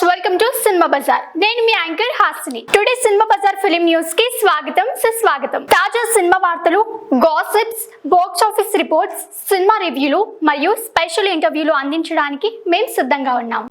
Welcome to cinema Bazaar. నేను మీ anchor Hasini. Today cinema Bazaar film news కి స్వాగతం సుస్వాగతం. తాజా సినిమా వార్తలు, gossips, box office reports, cinema రివ్యూలు మరియు స్పెషల్ ఇంటర్వ్యూలు అందించడానికి మేము సిద్ధంగా ఉన్నాం.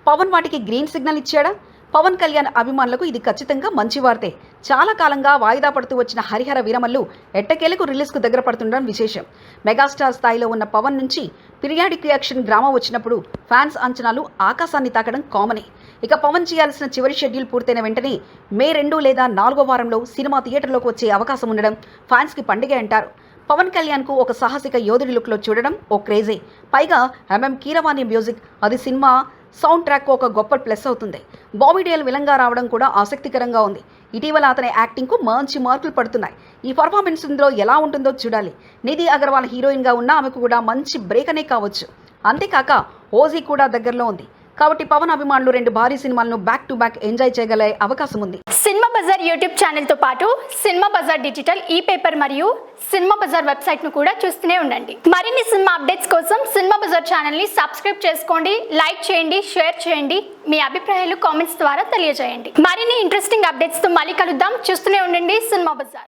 పవన్ వాటికి గ్రీన్ సిగ్నల్ ఇచ్చాడా? పవన్ కళ్యాణ్ అభిమానులకు ఇది ఖచ్చితంగా మంచి వార్తే. చాలా కాలంగా వాయిదా పడుతూ వచ్చిన హరిహర వీరమల్లు ఎట్టకేలకు రిలీజ్కు దగ్గర పడుతుండడం విశేషం. మెగాస్టార్ స్థాయిలో ఉన్న పవన్ నుంచి పీరియాడిక్ రియాక్షన్ డ్రామా వచ్చినప్పుడు ఫ్యాన్స్ అంచనాలు ఆకాశాన్ని తాకడం కామనే. ఇక పవన్ చేయాల్సిన చివరి షెడ్యూల్ పూర్తయిన వెంటనే మే 2 లేదా 4వ వారంలో సినిమా థియేటర్లోకి వచ్చే అవకాశం ఉండడం ఫ్యాన్స్కి పండుగే అంటారు. పవన్ కళ్యాణ్కు ఒక సాహసిక యోధుడి లుక్లో చూడడం ఓ క్రేజే. పైగా కీరవాణి మ్యూజిక్, అది సినిమా సౌండ్ ట్రాక్ ఒక గొప్ప ప్లస్ అవుతుంది. బాబీ డేల్ విలన్గా రావడం కూడా ఆసక్తికరంగా ఉంది. ఇటీవల అతని యాక్టింగ్కు మంచి మార్కులు పడుతున్నాయి. ఈ పర్ఫార్మెన్స్ ఇందులో ఎలా ఉంటుందో చూడాలి. నిధి అగర్వాల్ హీరోయిన్గా ఉన్న ఆమెకు కూడా మంచి బ్రేక్ అనే కావచ్చు. అంతేకాక ఓజీ కూడా దగ్గరలో ఉంది. కాబట్టి పవన్ అభిమానులు 2 భారీ సినిమాలను బ్యాక్ టు బ్యాక్ ఎంజాయ్ చేయగల అవకాశం ఉంది. సినిమా బజార్ యూట్యూబ్ ఛానల్ తో పాటు సినిమా బజార్ డిజిటల్ ఈ పేపర్ మరియు సినిమా బజార్ వెబ్సైట్ ను కూడా చూస్తూనే ఉండండి. మరిన్ని సినిమా అప్డేట్స్ కోసం సినిమా బజార్ ఛానల్ ని సబ్స్క్రైబ్ చేసుకోండి, లైక్ చేయండి, షేర్ చేయండి. మీ అభిప్రాయాలు కామెంట్స్ ద్వారా తెలియజేయండి. మరిన్ని ఇంట్రెస్టింగ్ అప్డేట్స్ తో మళ్ళీ కలుద్దాం. చూస్తూనే ఉండండి సినిమా బజార్.